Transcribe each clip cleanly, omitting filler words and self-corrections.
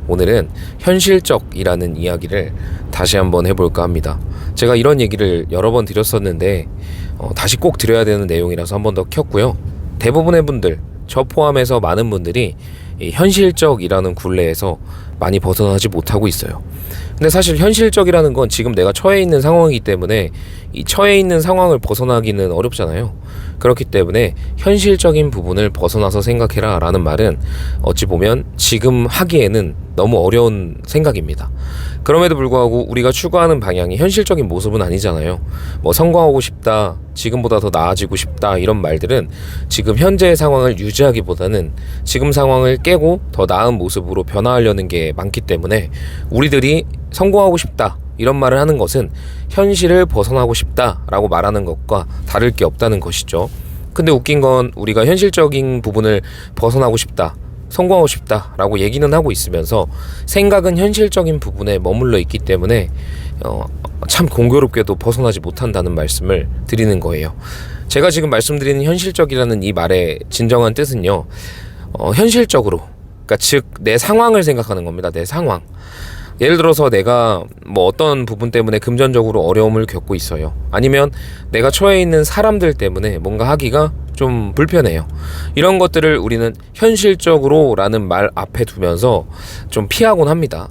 오늘은 현실적이라는 이야기를 다시 한번 해볼까 합니다. 제가 이런 얘기를 여러 번 드렸었는데 다시 꼭 드려야 되는 내용이라서 한 번 더 켰고요. 대부분의 분들, 저 포함해서 많은 분들이 이 현실적이라는 굴레에서 많이 벗어나지 못하고 있어요. 근데 사실 현실적이라는 건 지금 내가 처해 있는 상황이기 때문에 이 처해 있는 상황을 벗어나기는 어렵잖아요. 그렇기 때문에 현실적인 부분을 벗어나서 생각해라 라는 말은 어찌 보면 지금 하기에는 너무 어려운 생각입니다. 그럼에도 불구하고 우리가 추구하는 방향이 현실적인 모습은 아니잖아요. 뭐 성공하고 싶다, 지금보다 더 나아지고 싶다, 이런 말들은 지금 현재의 상황을 유지하기보다는 지금 상황을 깨고 더 나은 모습으로 변화하려는 게 많기 때문에 우리들이 성공하고 싶다 이런 말을 하는 것은 현실을 벗어나고 싶다 라고 말하는 것과 다를 게 없다는 것이죠. 근데 웃긴 건 우리가 현실적인 부분을 벗어나고 싶다, 성공하고 싶다 라고 얘기는 하고 있으면서 생각은 현실적인 부분에 머물러 있기 때문에 참 공교롭게도 벗어나지 못한다는 말씀을 드리는 거예요. 제가 지금 말씀드리는 현실적이라는 이 말의 진정한 뜻은요, 현실적으로, 그러니까 즉 내 상황을 생각하는 겁니다. 내 상황. 예를 들어서 내가 뭐 어떤 부분 때문에 금전적으로 어려움을 겪고 있어요. 아니면 내가 처해 있는 사람들 때문에 뭔가 하기가 좀 불편해요. 이런 것들을 우리는 현실적으로 라는 말 앞에 두면서 좀 피하곤 합니다.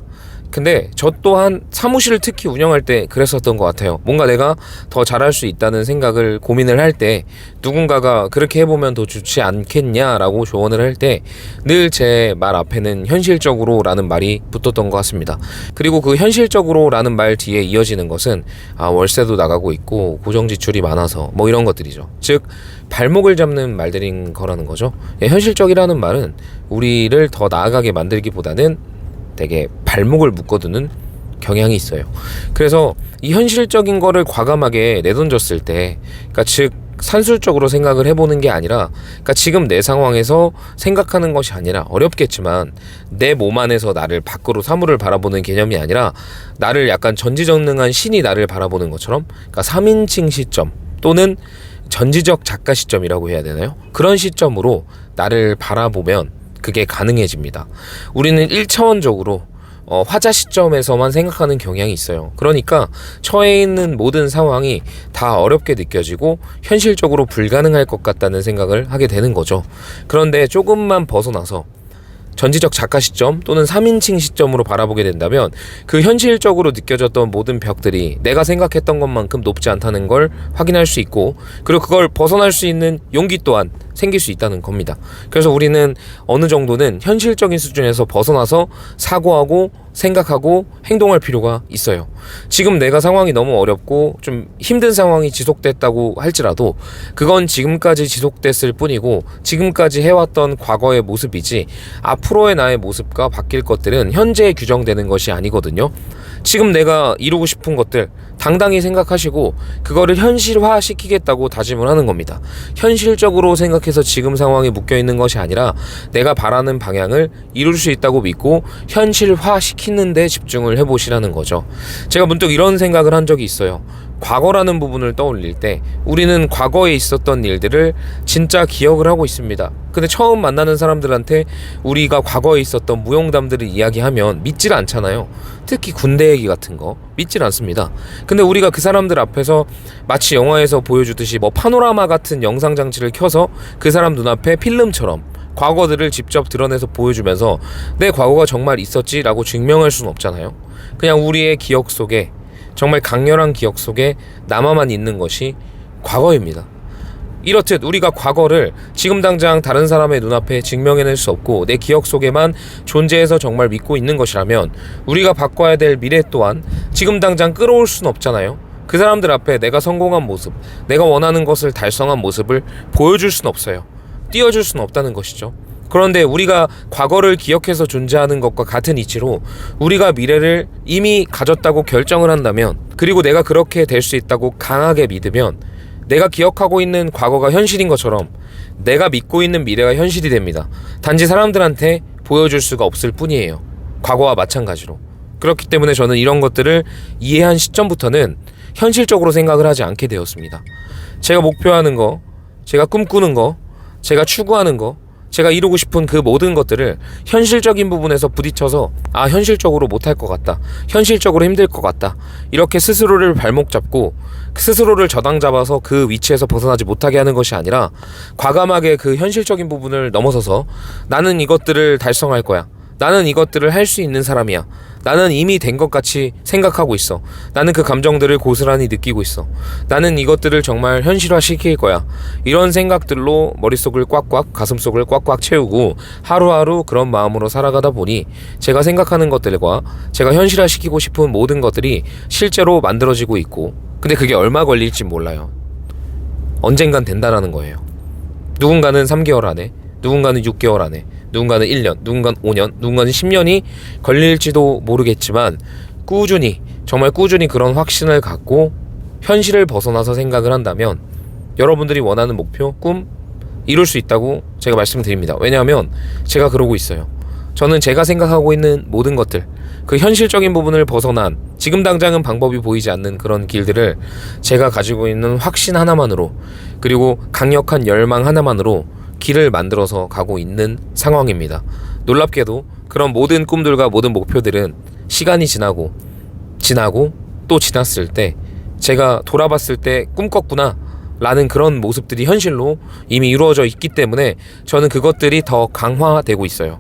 근데 저 또한 사무실을 특히 운영할 때 그랬었던 것 같아요. 뭔가 내가 더 잘할 수 있다는 생각을 고민을 할 때 누군가가 그렇게 해보면 더 좋지 않겠냐라고 조언을 할 때 늘 제 말 앞에는 현실적으로 라는 말이 붙었던 것 같습니다. 그리고 그 현실적으로 라는 말 뒤에 이어지는 것은 월세도 나가고 있고 고정지출이 많아서 뭐 이런 것들이죠. 즉 발목을 잡는 말들인 거라는 거죠. 현실적이라는 말은 우리를 더 나아가게 만들기보다는 되게 발목을 묶어두는 경향이 있어요. 그래서 이 현실적인 거를 과감하게 내던졌을 때, 그러니까 즉 산술적으로 생각을 해보는 게 아니라, 그러니까 지금 내 상황에서 생각하는 것이 아니라, 어렵겠지만 내 몸 안에서 나를 밖으로 사물을 바라보는 개념이 아니라 나를 약간 전지전능한 신이 나를 바라보는 것처럼, 그러니까 3인칭 시점 또는 전지적 작가 시점이라고 해야 되나요? 그런 시점으로 나를 바라보면 그게 가능해집니다. 우리는 1차원적으로 화자 시점에서만 생각하는 경향이 있어요. 그러니까 처해 있는 모든 상황이 다 어렵게 느껴지고 현실적으로 불가능할 것 같다는 생각을 하게 되는 거죠. 그런데 조금만 벗어나서 전지적 작가 시점 또는 3인칭 시점으로 바라보게 된다면 그 현실적으로 느껴졌던 모든 벽들이 내가 생각했던 것만큼 높지 않다는 걸 확인할 수 있고, 그리고 그걸 벗어날 수 있는 용기 또한 생길 수 있다는 겁니다. 그래서 우리는 어느 정도는 현실적인 수준에서 벗어나서 사고하고 생각하고 행동할 필요가 있어요. 지금 내가 상황이 너무 어렵고 좀 힘든 상황이 지속됐다고 할지라도 그건 지금까지 지속됐을 뿐이고 지금까지 해왔던 과거의 모습이지 앞으로의 나의 모습과 바뀔 것들은 현재에 규정되는 것이 아니거든요. 지금 내가 이루고 싶은 것들 당당히 생각하시고 그거를 현실화 시키겠다고 다짐을 하는 겁니다. 현실적으로 생각해서 지금 상황에 묶여있는 것이 아니라 내가 바라는 방향을 이룰 수 있다고 믿고 현실화 시키는 데 집중을 해보시라는 거죠. 제가 문득 이런 생각을 한 적이 있어요. 과거라는 부분을 떠올릴 때 우리는 과거에 있었던 일들을 진짜 기억을 하고 있습니다. 근데 처음 만나는 사람들한테 우리가 과거에 있었던 무용담들을 이야기하면 믿질 않잖아요. 특히 군대 얘기 같은 거 믿질 않습니다. 근데 우리가 그 사람들 앞에서 마치 영화에서 보여주듯이 뭐 파노라마 같은 영상 장치를 켜서 그 사람 눈앞에 필름처럼 과거들을 직접 드러내서 보여주면서 내 과거가 정말 있었지라고 증명할 수는 없잖아요. 그냥 우리의 기억 속에, 정말 강렬한 기억 속에 남아만 있는 것이 과거입니다. 이렇듯 우리가 과거를 지금 당장 다른 사람의 눈앞에 증명해낼 수 없고 내 기억 속에만 존재해서 정말 믿고 있는 것이라면 우리가 바꿔야 될 미래 또한 지금 당장 끌어올 수는 없잖아요. 그 사람들 앞에 내가 성공한 모습, 내가 원하는 것을 달성한 모습을 보여줄 수는 없어요. 띄워줄 수는 없다는 것이죠. 그런데 우리가 과거를 기억해서 존재하는 것과 같은 이치로 우리가 미래를 이미 가졌다고 결정을 한다면, 그리고 내가 그렇게 될 수 있다고 강하게 믿으면 내가 기억하고 있는 과거가 현실인 것처럼 내가 믿고 있는 미래가 현실이 됩니다. 단지 사람들한테 보여줄 수가 없을 뿐이에요. 과거와 마찬가지로. 그렇기 때문에 저는 이런 것들을 이해한 시점부터는 현실적으로 생각을 하지 않게 되었습니다. 제가 목표하는 거, 제가 꿈꾸는 거, 제가 추구하는 거, 제가 이루고 싶은 그 모든 것들을 현실적인 부분에서 부딪혀서 현실적으로 못할 것 같다, 현실적으로 힘들 것 같다, 이렇게 스스로를 발목 잡고 스스로를 저당 잡아서 그 위치에서 벗어나지 못하게 하는 것이 아니라 과감하게 그 현실적인 부분을 넘어서서 나는 이것들을 달성할 거야, 나는 이것들을 할 수 있는 사람이야, 나는 이미 된 것 같이 생각하고 있어, 나는 그 감정들을 고스란히 느끼고 있어, 나는 이것들을 정말 현실화 시킬 거야, 이런 생각들로 머릿속을 꽉꽉, 가슴속을 꽉꽉 채우고 하루하루 그런 마음으로 살아가다 보니 제가 생각하는 것들과 제가 현실화 시키고 싶은 모든 것들이 실제로 만들어지고 있고, 근데 그게 얼마 걸릴지 몰라요. 언젠간 된다라는 거예요. 누군가는 3개월 안에, 누군가는 6개월 안에, 누군가는 1년, 누군가는 5년, 누군가는 10년이 걸릴지도 모르겠지만 꾸준히, 정말 꾸준히 그런 확신을 갖고 현실을 벗어나서 생각을 한다면 여러분들이 원하는 목표, 꿈 이룰 수 있다고 제가 말씀드립니다. 왜냐하면 제가 그러고 있어요. 저는 제가 생각하고 있는 모든 것들, 그 현실적인 부분을 벗어난, 지금 당장은 방법이 보이지 않는 그런 길들을 제가 가지고 있는 확신 하나만으로, 그리고 강력한 열망 하나만으로 길을 만들어서 가고 있는 상황입니다. 놀랍게도 그런 모든 꿈들과 모든 목표들은 시간이 지나고 또 지났을 때 제가 돌아봤을 때 꿈꿨구나 라는 그런 모습들이 현실로 이미 이루어져 있기 때문에 저는 그것들이 더 강화되고 있어요.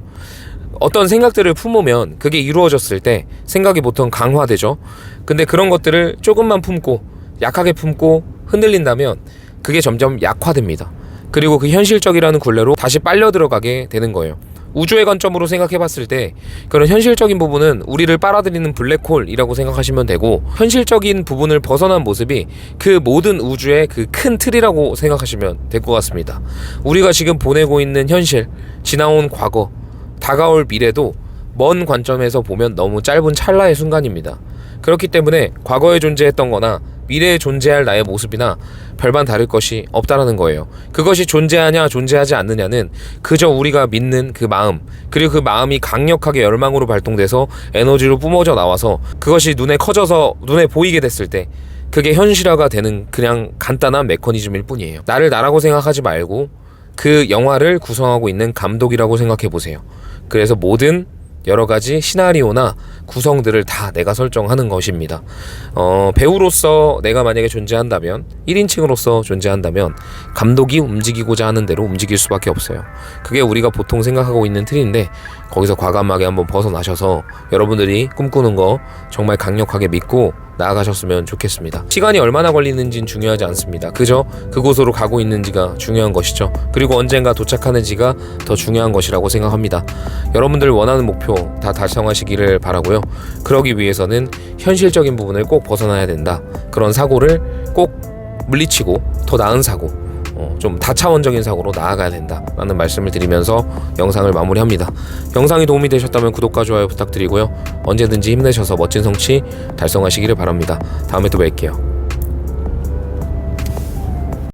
어떤 생각들을 품으면 그게 이루어졌을 때 생각이 보통 강화되죠. 근데 그런 것들을 조금만 품고, 약하게 품고 흔들린다면 그게 점점 약화됩니다. 그리고 그 현실적이라는 굴레로 다시 빨려 들어가게 되는 거예요. 우주의 관점으로 생각해 봤을 때 그런 현실적인 부분은 우리를 빨아들이는 블랙홀이라고 생각하시면 되고, 현실적인 부분을 벗어난 모습이 그 모든 우주의 그 큰 틀이라고 생각하시면 될 것 같습니다. 우리가 지금 보내고 있는 현실, 지나온 과거, 다가올 미래도 먼 관점에서 보면 너무 짧은 찰나의 순간입니다. 그렇기 때문에 과거에 존재했던 거나 미래에 존재할 나의 모습이나 별반 다를 것이 없다라는 거예요. 그것이 존재하냐 존재하지 않느냐는 그저 우리가 믿는 그 마음, 그리고 그 마음이 강력하게 열망으로 발동돼서 에너지로 뿜어져 나와서 그것이 눈에 커져서 눈에 보이게 됐을 때 그게 현실화가 되는 그냥 간단한 메커니즘일 뿐이에요. 나를 나라고 생각하지 말고 그 영화를 구성하고 있는 감독이라고 생각해 보세요. 그래서 모든 여러가지 시나리오나 구성들을 다 내가 설정하는 것입니다. 배우로서 내가 만약에 존재한다면, 1인칭으로서 존재한다면 감독이 움직이고자 하는 대로 움직일 수밖에 없어요. 그게 우리가 보통 생각하고 있는 틀인데, 거기서 과감하게 한번 벗어나셔서 여러분들이 꿈꾸는 거 정말 강력하게 믿고 나아가셨으면 좋겠습니다. 시간이 얼마나 걸리는지는 중요하지 않습니다. 그저 그곳으로 가고 있는지가 중요한 것이죠. 그리고 언젠가 도착하는지가 더 중요한 것이라고 생각합니다. 여러분들 원하는 목표 다 달성하시기를 바라고요. 그러기 위해서는 현실적인 부분을 꼭 벗어나야 된다. 그런 사고를 꼭 물리치고 더 나은 사고, 좀 다차원적인 사고로 나아가야 된다라는 말씀을 드리면서 영상을 마무리합니다. 영상이 도움이 되셨다면 구독과 좋아요 부탁드리고요. 언제든지 힘내셔서 멋진 성취 달성하시기를 바랍니다. 다음에 또 뵐게요.